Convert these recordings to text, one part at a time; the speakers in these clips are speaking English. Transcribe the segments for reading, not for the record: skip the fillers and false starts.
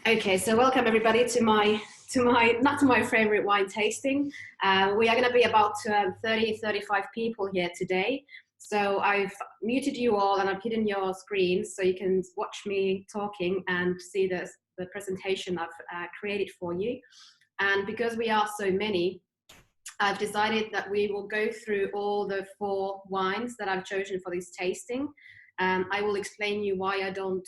Okay, so welcome everybody to my not to my favorite wine tasting. We are going to be about 35 people here today. So I've muted you all and I've hidden your screens so you can watch me talking and see the presentation I've created for you. And because we are so many, I've decided that we will go through all the 4 wines that I've chosen for this tasting. I will explain you why I don't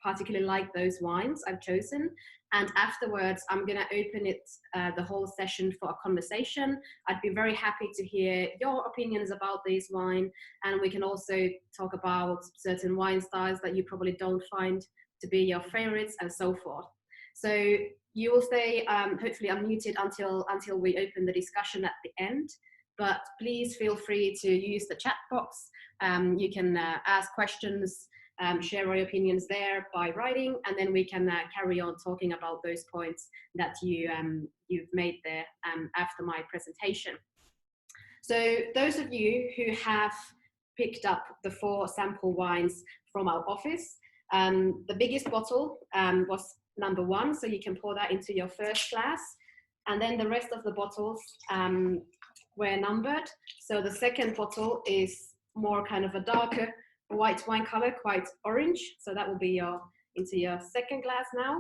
particularly like those wines I've chosen. And afterwards, I'm going to open it, the whole session for a conversation. I'd be very happy to hear your opinions about this wine. And we can also talk about certain wine styles that you probably don't find to be your favorites and so forth. So you will stay hopefully unmuted until we open the discussion at the end. But please feel free to use the chat box. You can ask questions, share your opinions there by writing, and then we can carry on talking about those points that you've made there after my presentation. So those of you who have picked up the 4 sample wines from our office, the biggest bottle was number 1, so you can pour that into your first glass, and then the rest of the bottles were numbered. So the second bottle is more kind of a darker white wine color, quite orange. So that will be into your second glass now.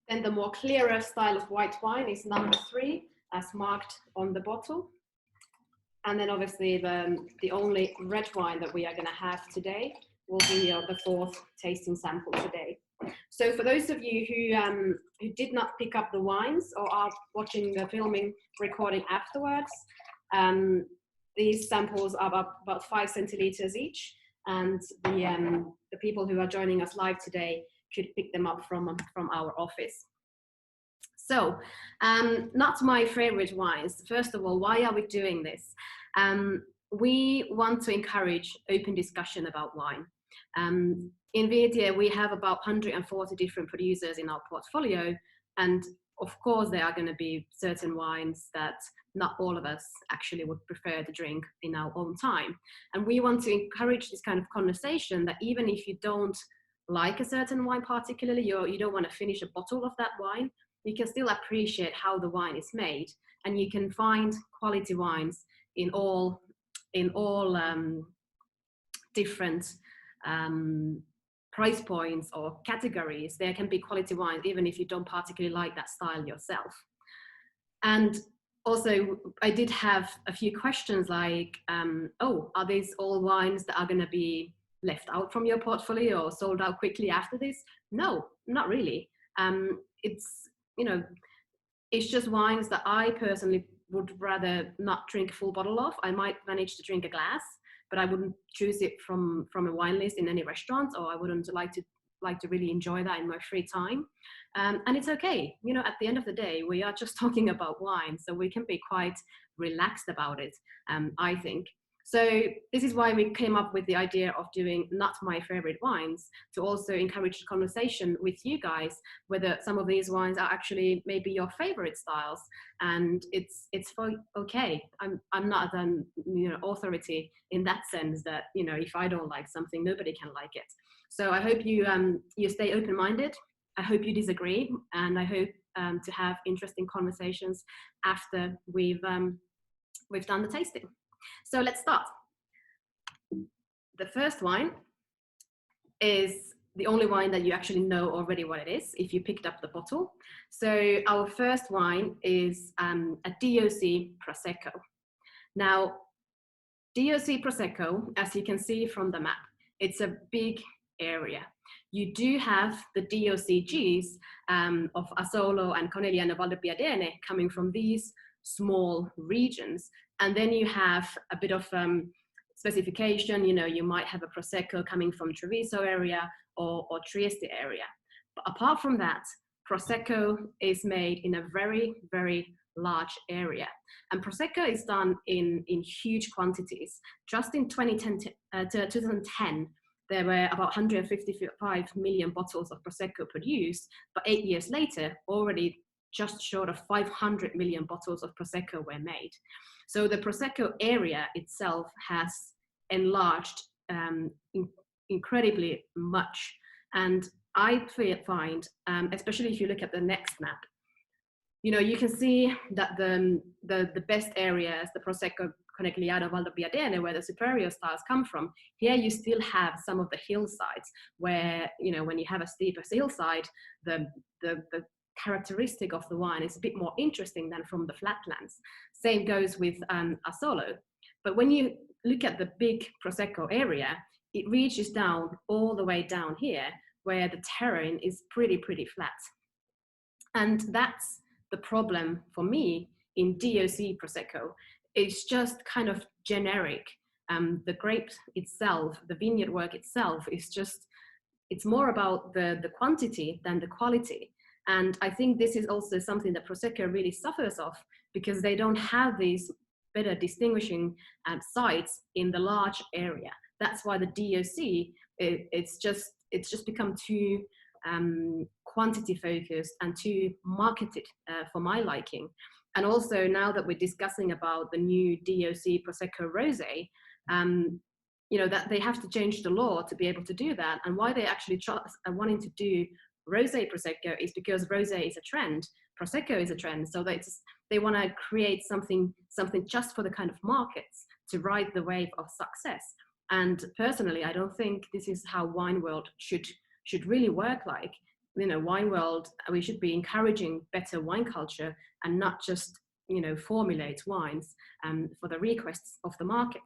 Then the more clearer style of white wine is number 3, as marked on the bottle. And then obviously the only red wine that we are going to have today will be the 4th tasting sample today. So for those of you who did not pick up the wines or are watching the filming recording afterwards, these samples are about 5 centiliters each, and the people who are joining us live today could pick them up from our office. So, not my favorite wines. First of all, why are we doing this? We want to encourage open discussion about wine. In Viinitie, we have about 140 different producers in our portfolio, and of course, there are going to be certain wines that not all of us actually would prefer to drink in our own time. And we want to encourage this kind of conversation that even if you don't like a certain wine particularly, you don't want to finish a bottle of that wine, you can still appreciate how the wine is made. And you can find quality wines in all different price points or categories. There can be quality wines even if you don't particularly like that style yourself. And also I did have a few questions like, oh, are these all wines that are going to be left out from your portfolio or sold out quickly after this? No, not really. It's, you know, it's just wines that I personally would rather not drink a full bottle of. I might manage to drink a glass, but I wouldn't choose it from a wine list in any restaurant, or I wouldn't like to really enjoy that in my free time. And it's okay. You know, at the end of the day, we are just talking about wine, so we can be quite relaxed about it, I think. So this is why we came up with the idea of doing not my favorite wines, to also encourage conversation with you guys, whether some of these wines are actually maybe your favorite styles. And it's okay. I'm not an authority in that sense that, you know, if I don't like something, nobody can like it. So I hope you stay open-minded. I hope you disagree, and I hope to have interesting conversations after we've done the tasting. So let's start. The first wine is the only wine that you actually know already what it is if you picked up the bottle. So our first wine is a DOC Prosecco. Now, DOC Prosecco, as you can see from the map, it's a big area. You do have the DOCGs of Asolo and Conegliano Valdobiadene coming from these small regions. And then you have a bit of specification, you know, you might have a Prosecco coming from Treviso area or Trieste area. But apart from that, Prosecco is made in a very, very large area. And Prosecco is done in huge quantities. Just in 2010, there were about 155 million bottles of Prosecco produced, but 8 years later, already just short of 500 million bottles of Prosecco were made. So the Prosecco area itself has enlarged incredibly much. And I find, especially if you look at the next map, you know, you can see that the best areas, the Prosecco Conegliano Valdobbiadene, where the superior styles come from, here you still have some of the hillsides where, you know, when you have a steeper hillside, the characteristic of the wine is a bit more interesting than from the flatlands. Same goes with Asolo. But when you look at the big Prosecco area, it reaches down all the way down here, where the terrain is pretty flat. And that's the problem for me in DOC Prosecco. It's just kind of generic. The grape itself, the vineyard work itself is just, it's more about the quantity than the quality. And I think this is also something that Prosecco really suffers of, because they don't have these better distinguishing sites in the large area. That's why the DOC, it's just become too quantity focused and too marketed for my liking. And also now that we're discussing about the new DOC Prosecco Rosé, you know, that they have to change the law to be able to do that. And why they actually are wanting to do Rosé Prosecco is because Rosé is a trend, Prosecco is a trend. So they want to create something just for the kind of markets to ride the wave of success. And personally, I don't think this is how wine world should really work like. You know, wine world, we should be encouraging better wine culture and not just, you know, formulate wines for the requests of the market.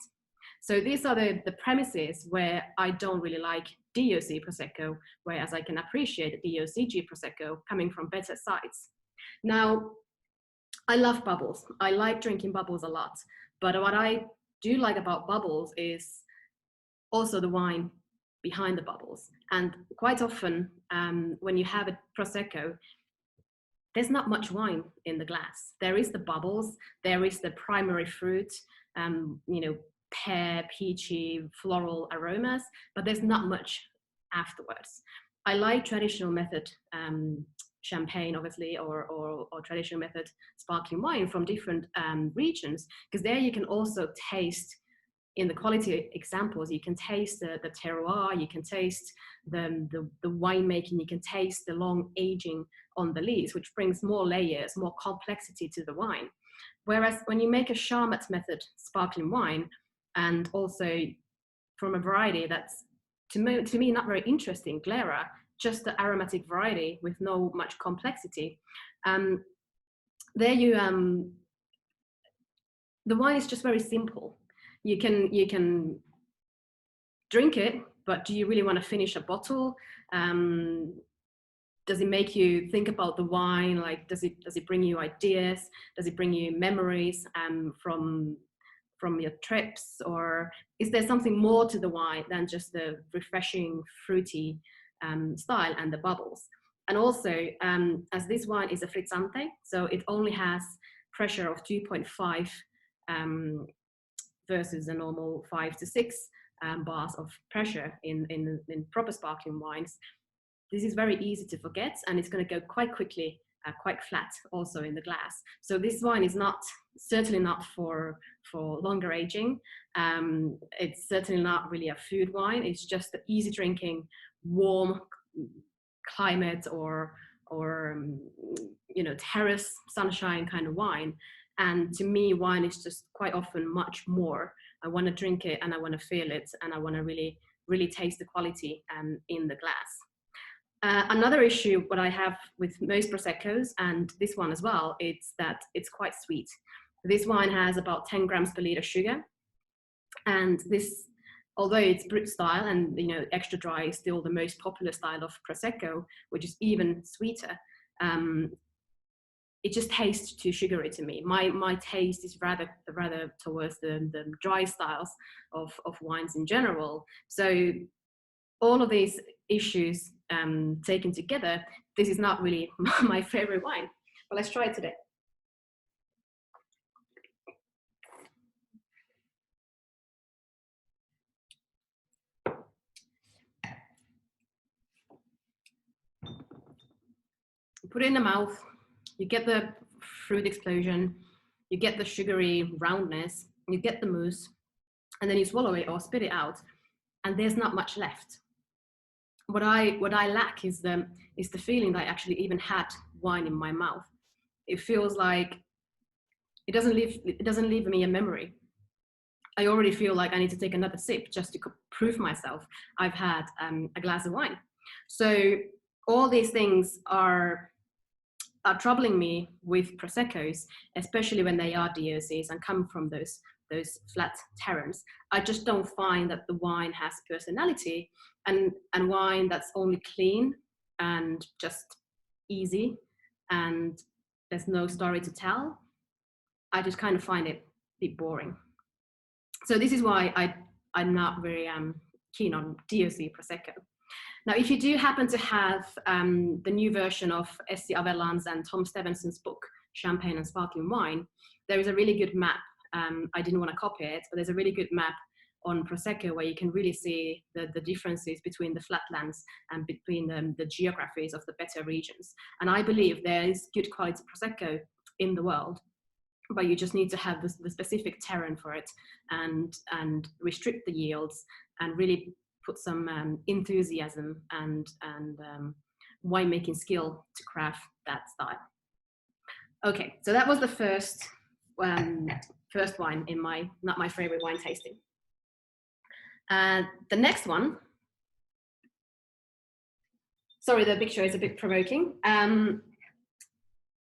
So these are the premises where I don't really like DOC Prosecco, whereas I can appreciate the DOCG Prosecco coming from better sites. Now, I love bubbles. I like drinking bubbles a lot. But what I do like about bubbles is also the wine behind the bubbles. And quite often, when you have a Prosecco, there's not much wine in the glass. There is the bubbles, there is the primary fruit, you know, pear, peachy, floral aromas, but there's not much afterwards. I like traditional method champagne, obviously, or traditional method sparkling wine from different regions, because there you can also taste, in the quality examples, you can taste the terroir, you can taste the winemaking, you can taste the long aging on the lees, which brings more layers, more complexity to the wine. Whereas when you make a Charmat method sparkling wine, and also from a variety that's, to me not very interesting, Glera, just the aromatic variety with no much complexity, there you, the wine is just very simple. You can drink it, but do you really want to finish a bottle? Does it make you think about the wine? Like, does it bring you ideas? Does it bring you memories from your trips? Or is there something more to the wine than just the refreshing, fruity style and the bubbles? And also, as this wine is a frizzante, so it only has pressure of 2.5 versus a normal 5 to 6 bars of pressure in proper sparkling wines. This is very easy to forget, and it's going to go quite quickly, quite flat also in the glass. So this wine is certainly not for longer aging. It's certainly not really a food wine. It's just an easy drinking, warm climate or you know, terrace sunshine kind of wine. And to me, wine is just quite often much more. I want to drink it and I want to feel it, and I want to really taste the quality in the glass. Another issue what I have with most Proseccos, and this one as well, it's that it's quite sweet. This wine has about 10 grams per liter sugar. And this, although it's brut style and, you know, extra dry is still the most popular style of Prosecco, which is even sweeter, it just tastes too sugary to me. My taste is rather towards the dry styles of wines in general. So all of these issues taken together, this is not really my favorite wine. But let's try it today. Put it in the mouth, you get the fruit explosion, you get the sugary roundness, you get the mousse, and then you swallow it or spit it out, and there's not much left. what I lack is the feeling that I actually even had wine in my mouth. It feels like it doesn't leave me a memory. I already feel like I need to take another sip just to prove myself I've had a glass of wine. So all these things are troubling me with Prosecco's, especially when they are DOCs and come from those flat terrains. I just don't find that the wine has personality, and wine that's only clean and just easy and there's no story to tell, I just kind of find it a bit boring. So this is why I'm not very keen on DOC Prosecco. Now, if you do happen to have the new version of Essi Avellan's and Tom Stevenson's book, Champagne and Sparkling Wine, there is a really good map. I didn't want to copy it, but there's a really good map on Prosecco where you can really see the differences between the flatlands and between the geographies of the better regions. And I believe there is good quality Prosecco in the world, but you just need to have the specific terrain for it and restrict the yields and really put some enthusiasm and winemaking skill to craft that style. Okay, so that was the first wine in not my favorite wine tasting. The next one, sorry, the picture is a bit provoking.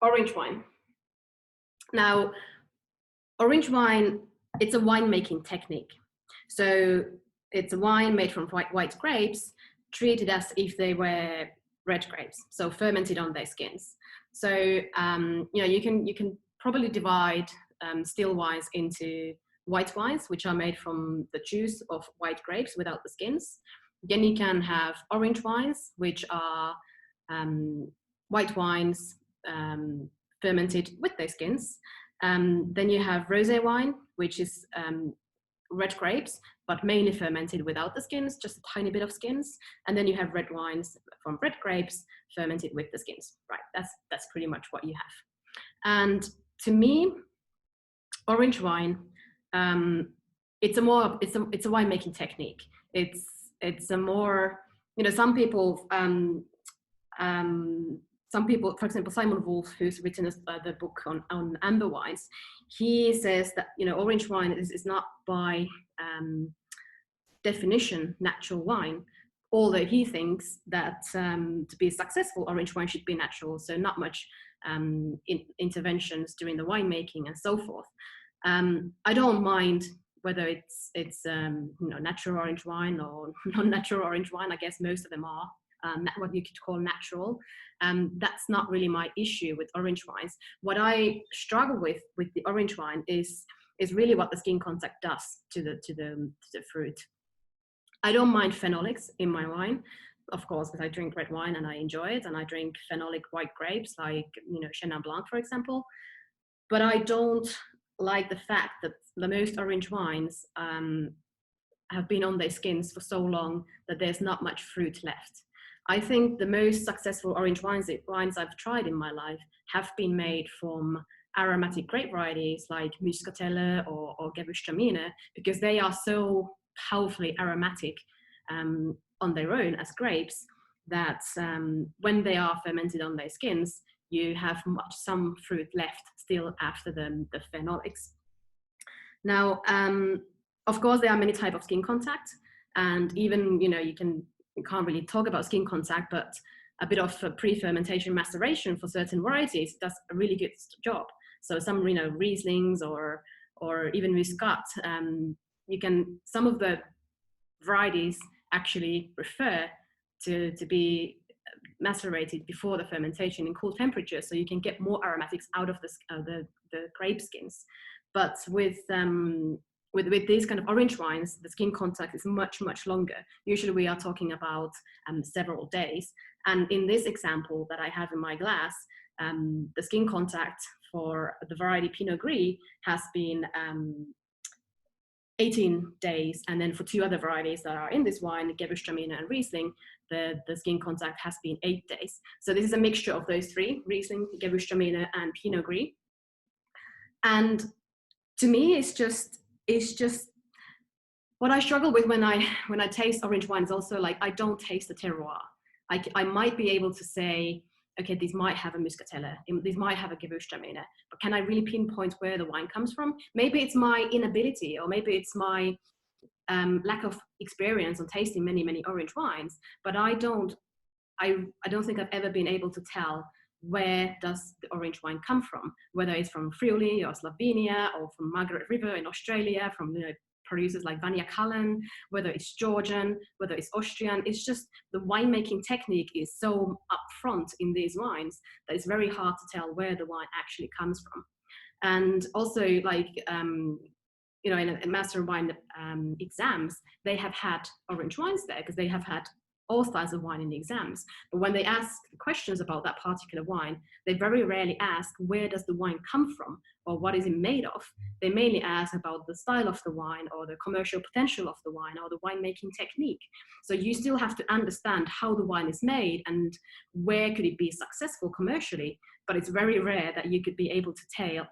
Orange wine. Now, orange wine, it's a winemaking technique. So it's a wine made from white grapes, treated as if they were red grapes, so fermented on their skins. So you can probably divide still wines into white wines, which are made from the juice of white grapes without the skins. Then you can have orange wines, which are white wines fermented with their skins. Then you have rosé wine, which is red grapes, but mainly fermented without the skins, just a tiny bit of skins. And then you have red wines from red grapes fermented with the skins. Right, that's pretty much what you have. And to me, orange wine, it's a winemaking technique. It's a more, some people, for example, Simon Wolf, who's written the book on amber wines, he says that orange wine is not by definition natural wine, although he thinks that to be successful, orange wine should be natural, so not much interventions during the winemaking and so forth. I don't mind whether it's natural orange wine or non-natural orange wine. I guess most of them are what you could call natural. That's not really my issue with orange wines. What I struggle with the orange wine is really what the skin contact does to the fruit. I don't mind phenolics in my wine, of course, because I drink red wine and I enjoy it, and I drink phenolic white grapes like Chenin Blanc, for example. But I don't like the fact that the most orange wines have been on their skins for so long that there's not much fruit left. I think the most successful orange wines I've tried in my life have been made from aromatic grape varieties like Muscatelle or Gewürztraminer, because they are so powerfully aromatic on their own as grapes that when they are fermented on their skins, you have some fruit left still after the phenolics. Now, of course, there are many types of skin contact, and even you can't really talk about skin contact, but a bit of pre-fermentation maceration for certain varieties does a really good job. So some Rieslings or even Muscat, some of the varieties actually prefer to be macerated before the fermentation in cool temperatures, so you can get more aromatics out of the grape skins. But with these kind of orange wines, the skin contact is much longer. Usually we are talking about several days. And in this example that I have in my glass, the skin contact for the variety Pinot Gris has been 18 days, and then for two other varieties that are in this wine, Gewürztraminer and Riesling, the skin contact has been 8 days. So this is a mixture of those three: Riesling, Gewürztraminer, and Pinot Gris. And to me, it's just What I struggle with when I taste orange wine is also like I don't taste the terroir. I might be able to say, okay, these might have a muscatella, these might have a Gewürztraminer, but can I really pinpoint where the wine comes from? Maybe it's my inability, or maybe it's my lack of experience on tasting many orange wines, but I don't think I've ever been able to tell where does the orange wine come from, whether it's from Friuli or Slovenia or from Margaret River in Australia, from producers like Vanya Cullen, whether it's Georgian, whether it's Austrian. It's just the winemaking technique is so upfront in these wines that it's very hard to tell where the wine actually comes from. And also, like, in Master of Wine exams, they have had orange wines there because they have had all styles of wine in the exams. But when they ask questions about that particular wine, they very rarely ask where does the wine come from or what is it made of. They mainly ask about the style of the wine or the commercial potential of the wine or the winemaking technique. So you still have to understand how the wine is made and where could it be successful commercially. But it's very rare that you could be able to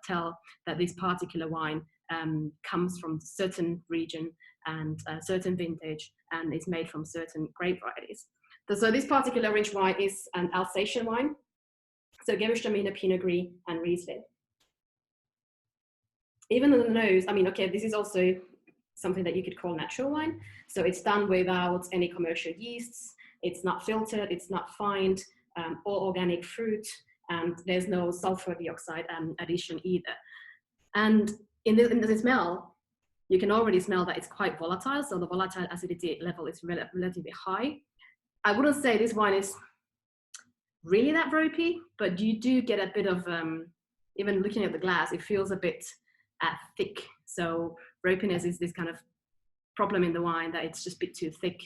tell that this particular wine comes from certain region and a certain vintage and is made from certain grape varieties. So this particular orange wine is an Alsatian wine. So Gewürztraminer, Pinot Gris, and Riesling. Even on the nose, I mean, okay, this is also something that you could call natural wine. So it's done without any commercial yeasts. It's not filtered, it's not fined, all organic fruit, and there's no sulfur dioxide addition either. And in the smell, you can already smell that it's quite volatile. So the volatile acidity level is relatively high. I wouldn't say this wine is really that ropey, but you do get a bit of, even looking at the glass, it feels a bit thick. So ropiness is this kind of problem in the wine that it's just a bit too thick.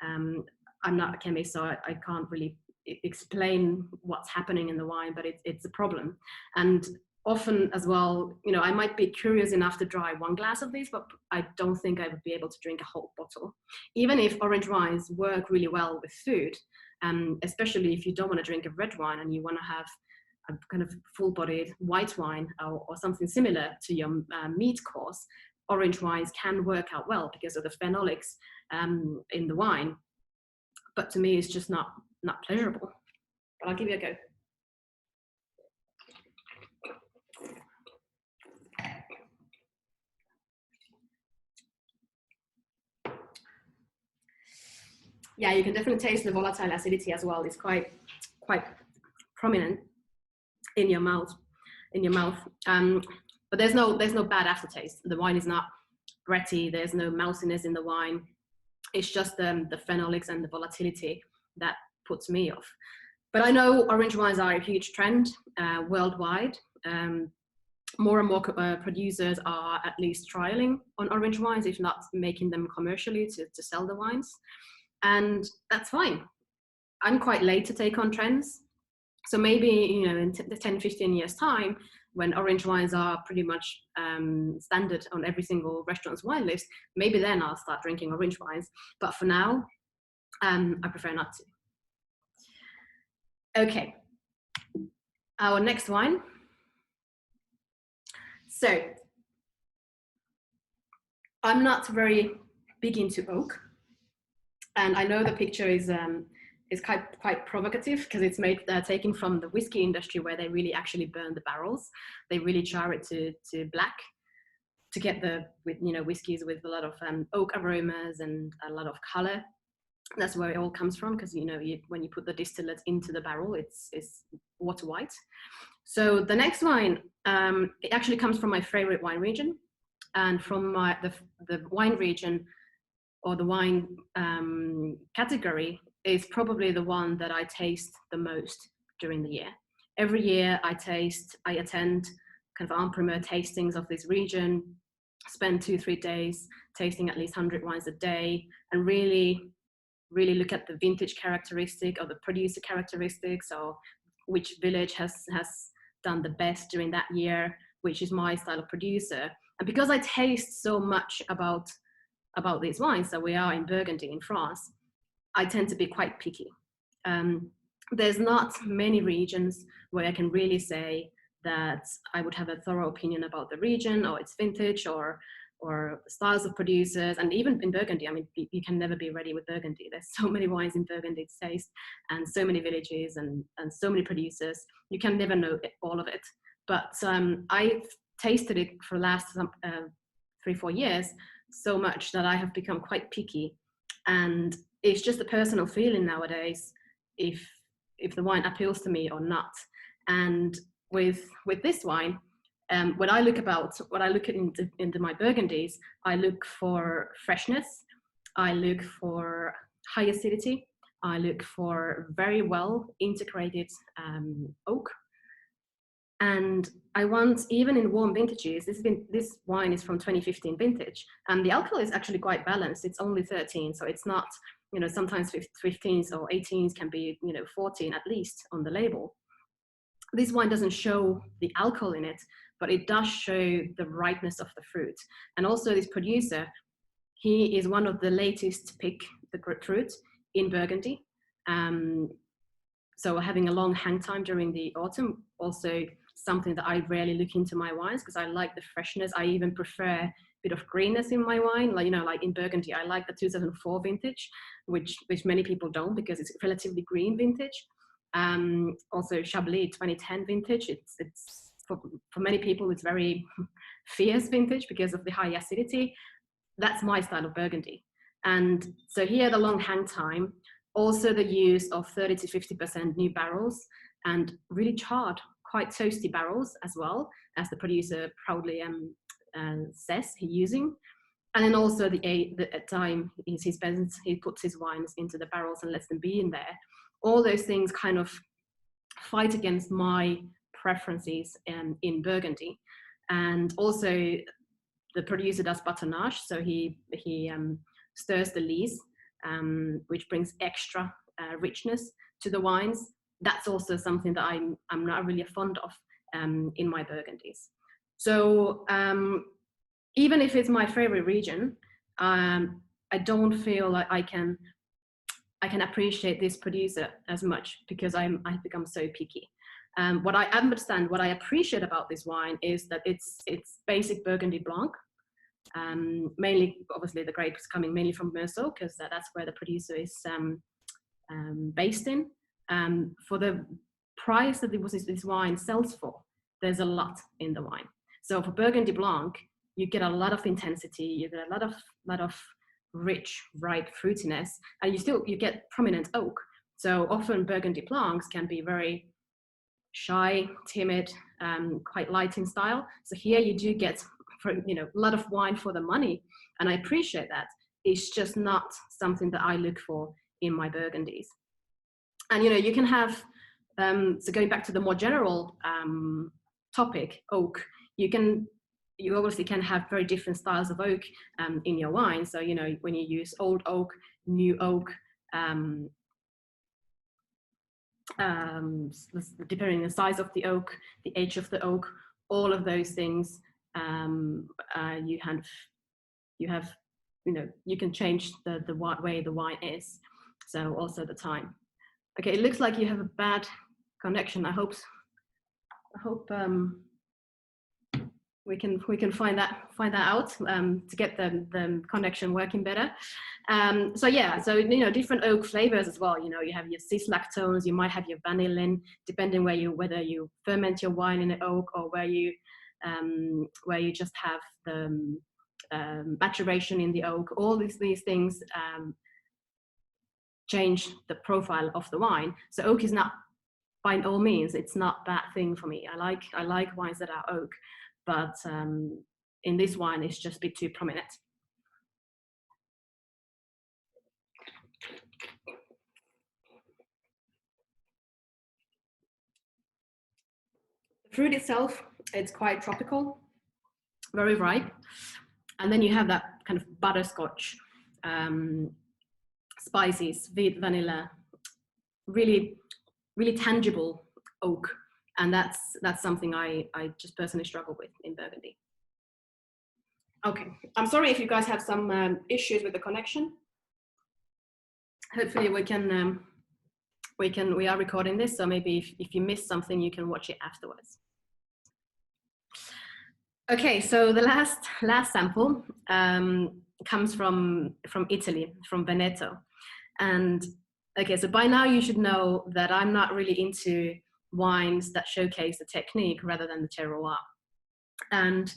I'm not a chemist, so I can't really explain what's happening in the wine, but it's a problem. And often as well, I might be curious enough to try one glass of these, but I don't think I would be able to drink a whole bottle. Even if orange wines work really well with food, especially if you don't want to drink a red wine and you want to have a kind of full-bodied white wine or something similar to your meat course, orange wines can work out well because of the phenolics in the wine. But to me, it's just not pleasurable. But I'll give you a go. Yeah, you can definitely taste the volatile acidity as well. It's quite prominent in your mouth. But there's no bad aftertaste. The wine is not breathy. There's no mousiness in the wine. It's just the phenolics and the volatility that puts me off. But I know orange wines are a huge trend worldwide. More and more producers are at least trialing on orange wines, if not making them commercially to sell the wines. And that's fine. I'm quite late to take on trends. So maybe, in 10, 15 years time, when orange wines are pretty much standard on every single restaurant's wine list, maybe then I'll start drinking orange wines. But for now, I prefer not to. Okay, our next wine. So, I'm not very big into oak. And I know the picture is quite provocative because it's taken from the whiskey industry where they really actually burn the barrels. They really char it to black to get whiskeys with a lot of oak aromas and a lot of color. That's where it all comes from because when you put the distillate into the barrel, it's water white. So the next wine, it actually comes from my favorite wine region, and from the wine region or the wine category is probably the one that I taste the most during the year. Every year I attend kind of en primeur tastings of this region, spend 2-3 days tasting at least 100 wines a day, and really look at the vintage characteristic or the producer characteristics, or which village has done the best during that year, which is my style of producer. And because I taste so much about these wines, that we are in Burgundy in France, I tend to be quite picky. There's not many regions where I can really say that I would have a thorough opinion about the region or its vintage or or styles of producers, and even in Burgundy. I mean, you can never be ready with Burgundy. There's so many wines in Burgundy to taste, and so many villages, and so many producers. You can never know all of it. But I've tasted it for the last 3-4 years so much that I have become quite picky, and it's just a personal feeling nowadays if the wine appeals to me or not. And with this wine, when I look into my Burgundies, I look for freshness, I look for high acidity, I look for very well integrated oak. And I want, even in warm vintages, this wine is from 2015 vintage, and the alcohol is actually quite balanced. It's only 13, so it's not, sometimes 15s or 18s can be, 14 at least on the label. This wine doesn't show the alcohol in it, but it does show the ripeness of the fruit. And also this producer, he is one of the latest to pick the fruit in Burgundy. So having a long hang time during the autumn, also something that I rarely look into my wines, because I like the freshness. I even prefer a bit of greenness in my wine. Like, like in Burgundy, I like the 2004 vintage, which many people don't, because it's relatively green vintage. Also Chablis 2010 vintage, it's for many people, it's very fierce vintage because of the high acidity. That's my style of Burgundy. And so here, the long hang time, also the use of 30 to 50% new barrels, and really charred, quite toasty barrels as well, as the producer proudly says he's using. And then also the time he spends, he puts his wines into the barrels and lets them be in there. All those things kind of fight against my preferences in Burgundy. And also the producer does batonnage, so he stirs the lees, which brings extra richness to the wines. That's also something that I'm not really fond of in my Burgundies. So even if it's my favorite region, I don't feel like I can appreciate this producer as much, because I've become so picky. What I understand, what I appreciate about this wine is that it's basic Burgundy Blanc. Mainly, obviously, the grapes coming mainly from Meursault, because that's where the producer is based in. For the price that this wine sells for, there's a lot in the wine. So for Burgundy Blanc, you get a lot of intensity, you get a lot of rich, ripe fruitiness, and you get prominent oak. So often Burgundy Blancs can be very shy, timid, quite light in style. So here you do get a lot of wine for the money, and I appreciate that. It's just not something that I look for in my Burgundies. And you can have so going back to the more general topic, oak, you obviously can have very different styles of oak in your wine. So when you use old oak, new oak, depending on the size of the oak, the age of the oak, all of those things, you can change the way the wine is. So also the time. Okay, it looks like you have a bad connection. I hope we can find that out to get the connection working better. So yeah, so different oak flavors as well. You have your cis lactones, you might have your vanillin, depending whether you ferment your wine in an oak, or where you just have the maturation in the oak. All these things change the profile of the wine. So oak is not, by all means, it's not a bad thing for me. I like wines that are oak, but in this wine, it's just a bit too prominent. The fruit itself, it's quite tropical, very ripe. And then you have that kind of butterscotch, spices, vanilla, really, really tangible oak. And that's something I just personally struggle with in Burgundy. Okay, I'm sorry if you guys have some issues with the connection. Hopefully we are recording this, so maybe if you miss something, you can watch it afterwards. Okay, so the last sample comes from Italy, from Veneto. And okay, so by now you should know that I'm not really into wines that showcase the technique rather than the terroir. And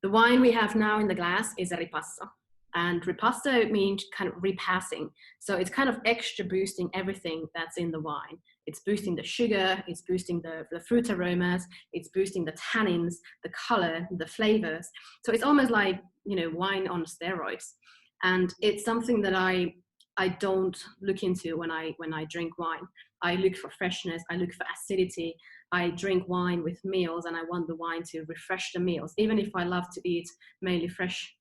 the wine we have now in the glass is a ripasso. And ripasso means kind of repassing. So it's kind of extra boosting everything that's in the wine. It's boosting the sugar, it's boosting the fruit aromas, it's boosting the tannins, the color, the flavors. So it's almost like, you know, wine on steroids. And it's something that I don't look into when I drink wine. I look for freshness, I look for acidity. I drink wine with meals and I want the wine to refresh the meals, even if I love to eat mainly fresh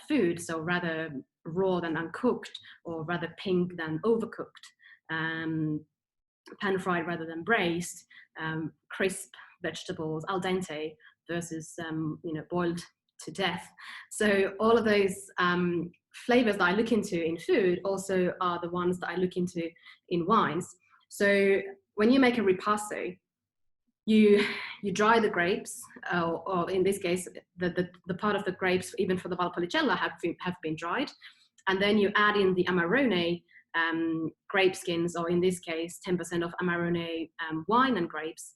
food, so rather raw than uncooked, or rather pink than overcooked, pan-fried rather than braised, crisp vegetables, al dente versus you know, boiled to death. So all of those flavors that I look into in food also are the ones that I look into in wines. So when you make a ripasso, you dry the grapes, or in this case, the part of the grapes, even for the Valpolicella, have been dried. And then you add in the Amarone grape skins, or in this case, 10% of Amarone wine and grapes,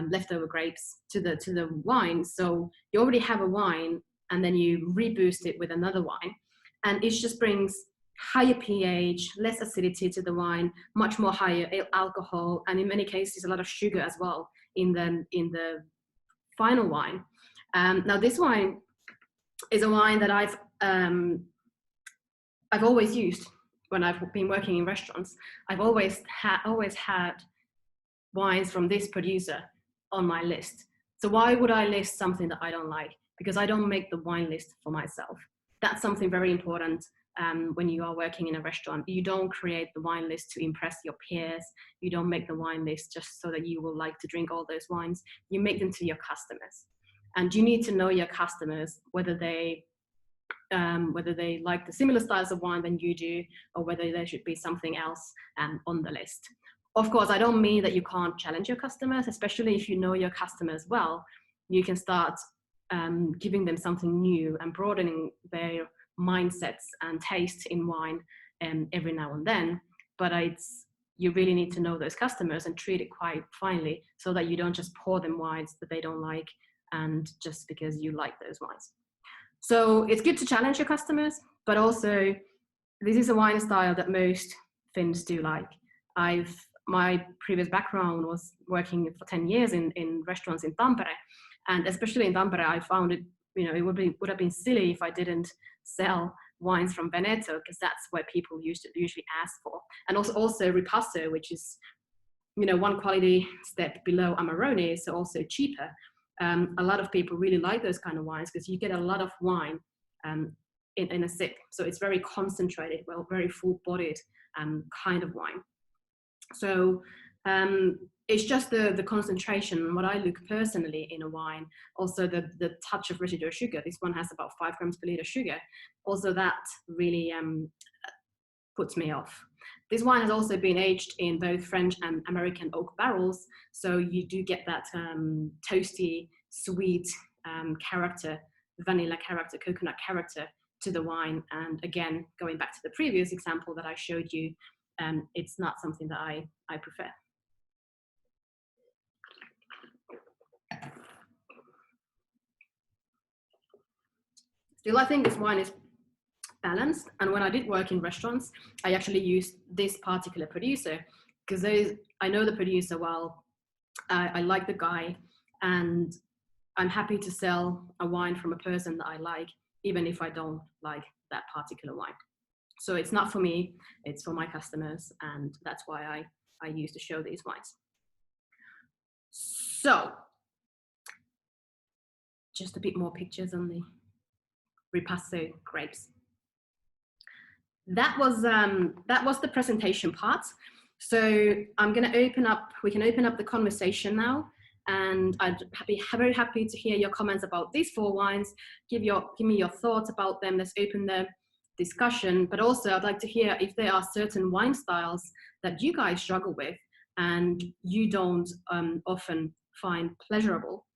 leftover grapes to the wine. So you already have a wine, and then you reboost it with another wine. And it just brings higher pH, less acidity to the wine, much more higher alcohol, and in many cases, a lot of sugar as well in the final wine. Now this wine is a wine that I've always used when I've been working in restaurants. I've always had wines from this producer on my list. So why would I list something that I don't like? Because I don't make the wine list for myself. That's something very important. When you are working in a restaurant, you don't create the wine list to impress your peers. You don't make the wine list just so that you will like to drink all those wines. You make them to your customers, and you need to know your customers, whether they like the similar styles of wine than you do, or whether there should be something else on the list. Of course, I don't mean that you can't challenge your customers, especially if you know your customers well. You can start giving them something new and broadening their mindsets and taste in wine every now and then. But you really need to know those customers and treat it quite finely, so that you don't just pour them wines that they don't like, and just because you like those wines. So it's good to challenge your customers, but also this is a wine style that most Finns do like. My previous background was working for 10 years in restaurants in Tampere, and especially in Tampere, I found it, you know, it would have been silly if I didn't sell wines from Veneto, because that's where people usually ask for. And also ripasso, which is, you know, one quality step below Amarone, so also cheaper. A lot of people really like those kind of wines because you get a lot of wine in a sip. So it's very concentrated, well, very full-bodied kind of wine. So it's just the concentration, what I look personally in a wine. Also the touch of residual sugar. This one has about 5 grams per liter sugar. Also that really puts me off. This wine has also been aged in both French and American oak barrels. So you do get that toasty, sweet character, vanilla character, coconut character to the wine. And again, going back to the previous example that I showed you, it's not something that I prefer. Still, I think this wine is balanced. And when I did work in restaurants, I actually used this particular producer because I know the producer well. I like the guy, and I'm happy to sell a wine from a person that I like, even if I don't like that particular wine. So it's not for me, it's for my customers, and that's why I use to show these wines. So, just a bit more pictures on the ripasso grapes. That was the presentation part. So I'm going to we can open up the conversation now, and I'd be very happy to hear your comments about these 4 wines. Give me your thoughts about them. Let's open the discussion, but also I'd like to hear if there are certain wine styles that you guys struggle with and you don't often find pleasurable.